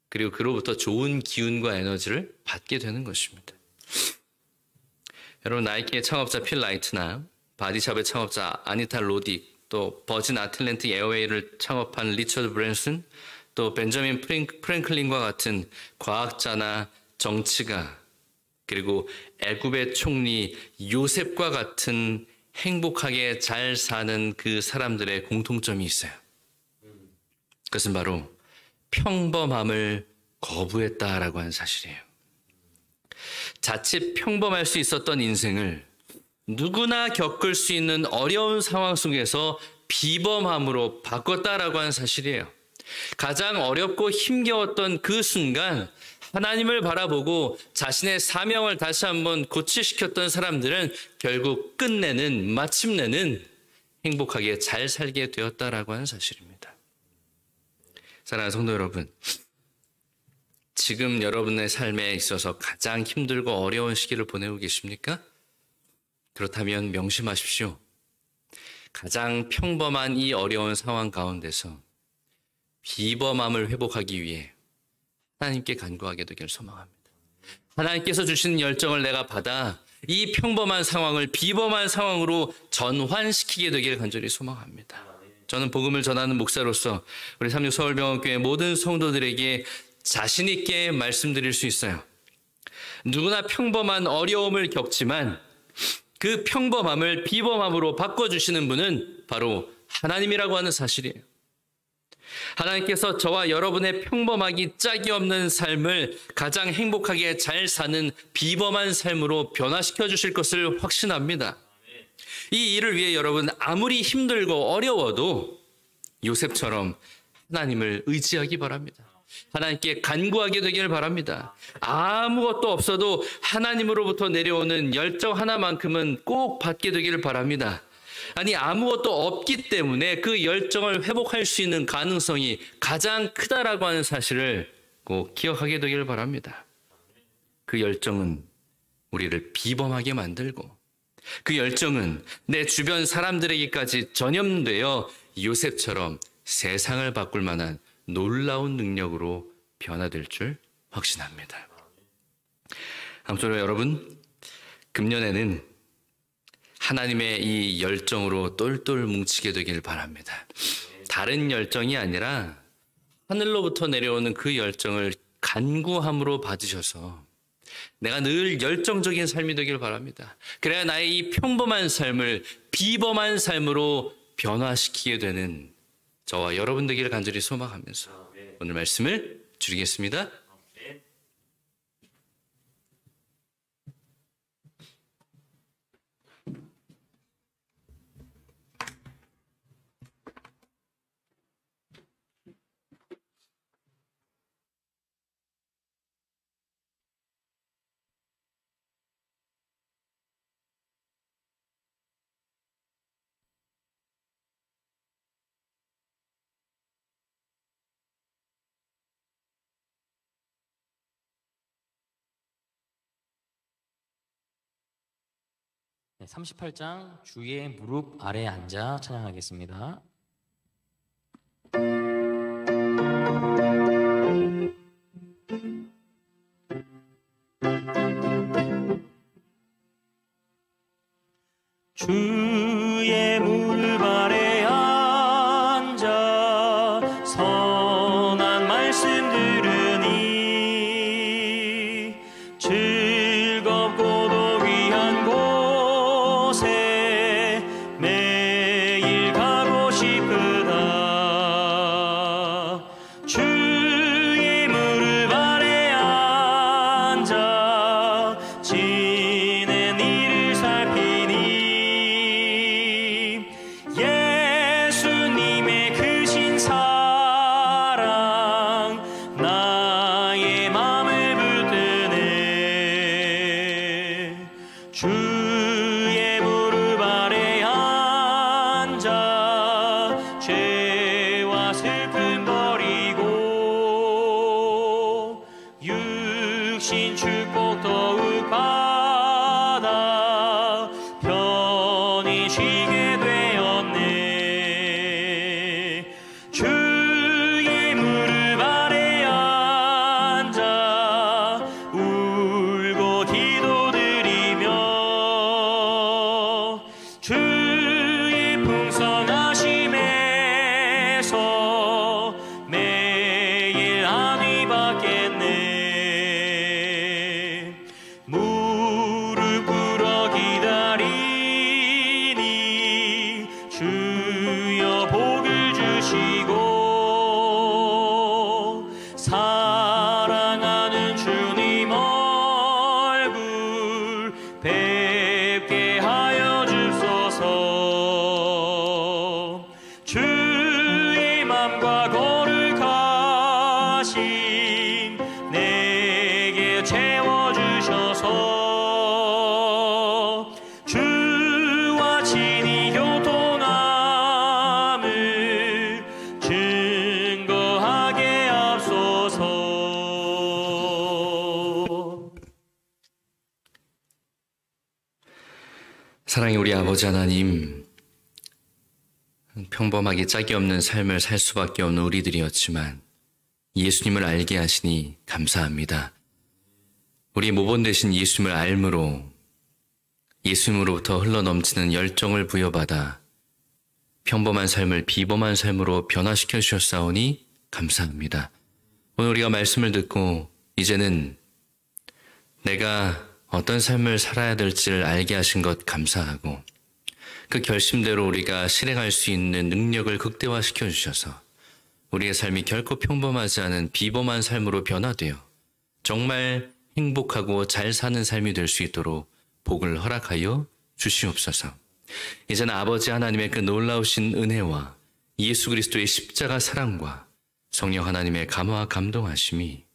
그리고 그로부터 좋은 기운과 에너지를 받게 되는 것입니다. 여러분, 나이키의 창업자 필 라이트나 바디샵의 창업자 아니타 로딕, 또 버진 아틀랜틱 에어웨이를 창업한 리처드 브랜슨, 또 벤저민 프랭클린과 같은 과학자나 정치가, 그리고 애굽의 총리 요셉과 같은 행복하게 잘 사는 그 사람들의 공통점이 있어요. 그것은 바로 평범함을 거부했다라고 하는 사실이에요. 자칫 평범할 수 있었던 인생을 누구나 겪을 수 있는 어려운 상황 속에서 비범함으로 바꿨다라고 하는 사실이에요. 가장 어렵고 힘겨웠던 그 순간 하나님을 바라보고 자신의 사명을 다시 한번 고취시켰던 사람들은 결국 마침내는 행복하게 잘 살게 되었다라고 하는 사실입니다. 사랑하는 성도 여러분, 지금 여러분의 삶에 있어서 가장 힘들고 어려운 시기를 보내고 계십니까? 그렇다면 명심하십시오. 가장 평범한 이 어려운 상황 가운데서 비범함을 회복하기 위해 하나님께 간구하게 되길 소망합니다. 하나님께서 주시는 열정을 내가 받아 이 평범한 상황을 비범한 상황으로 전환시키게 되길 간절히 소망합니다. 저는 복음을 전하는 목사로서 우리 삼육서울병원교회 모든 성도들에게 자신 있게 말씀드릴 수 있어요. 누구나 평범한 어려움을 겪지만 그 평범함을 비범함으로 바꿔주시는 분은 바로 하나님이라고 하는 사실이에요. 하나님께서 저와 여러분의 평범하기 짝이 없는 삶을 가장 행복하게 잘 사는 비범한 삶으로 변화시켜 주실 것을 확신합니다. 이 일을 위해 여러분 아무리 힘들고 어려워도 요셉처럼 하나님을 의지하기 바랍니다. 하나님께 간구하게 되길 바랍니다. 아무것도 없어도 하나님으로부터 내려오는 열정 하나만큼은 꼭 받게 되기를 바랍니다. 아니, 아무것도 없기 때문에 그 열정을 회복할 수 있는 가능성이 가장 크다라고 하는 사실을 꼭 기억하게 되기를 바랍니다. 그 열정은 우리를 비범하게 만들고, 그 열정은 내 주변 사람들에게까지 전염되어 요셉처럼 세상을 바꿀 만한 놀라운 능력으로 변화될 줄 확신합니다. 아무쪼록 여러분, 금년에는 하나님의 이 열정으로 똘똘 뭉치게 되길 바랍니다. 다른 열정이 아니라 하늘로부터 내려오는 그 열정을 간구함으로 받으셔서 내가 늘 열정적인 삶이 되길 바랍니다. 그래야 나의 이 평범한 삶을 비범한 삶으로 변화시키게 되는 저와 여러분 되기를 간절히 소망하면서 오늘 말씀을 줄이겠습니다. 네, 38장 주의 무릎 아래 앉아 찬양하겠습니다. 주의 무릎 아래 앉아 선한 말씀 들으니 즐겁고도 귀한 곳에 매일 가고 싶으다. 주의 무릎 아래 앉아 지낸 일을 살피니 예수님의 크신 사랑 나의 맘을 붙드네. 주의 무릎 아래 앉아 죄와 슬픔 버리고 육신 축복 더욱 받아 편히 쉬게 되었네. 주의 무릎 아래 앉아 울고 기도드리며 주의 풍성하심에서 매일 안위 받겠네. 무릎 꿇어 기다리니 주여 복을 주시고 사랑하는 주님 얼굴 뵙게 하여 줍소서. 주의 맘과 거룩하심 내게 채워주셔서 주와 친히 교통함을 증거하게 앞소서. 사랑의 우리 아버지 하나님, 평범하게 짝이 없는 삶을 살 수밖에 없는 우리들이었지만 예수님을 알게 하시니 감사합니다. 우리 모본 되신 예수님을 알므로 예수님으로부터 흘러넘치는 열정을 부여받아 평범한 삶을 비범한 삶으로 변화시켜 주셨사오니 감사합니다. 오늘 우리가 말씀을 듣고 이제는 내가 어떤 삶을 살아야 될지를 알게 하신 것 감사하고 그 결심대로 우리가 실행할 수 있는 능력을 극대화시켜 주셔서 우리의 삶이 결코 평범하지 않은 비범한 삶으로 변화되어 정말 행복하고 잘 사는 삶이 될 수 있도록 복을 허락하여 주시옵소서. 이제는 아버지 하나님의 그 놀라우신 은혜와 예수 그리스도의 십자가 사랑과 성령 하나님의 감화와 감동하심이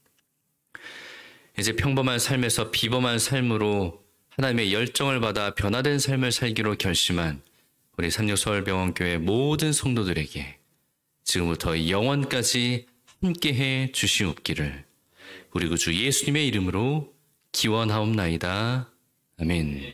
이제 평범한 삶에서 비범한 삶으로 하나님의 열정을 받아 변화된 삶을 살기로 결심한 우리 삼육서울병원교회 모든 성도들에게 지금부터 영원까지 함께해 주시옵기를 우리 구주 예수님의 이름으로 기원하옵나이다. 아멘.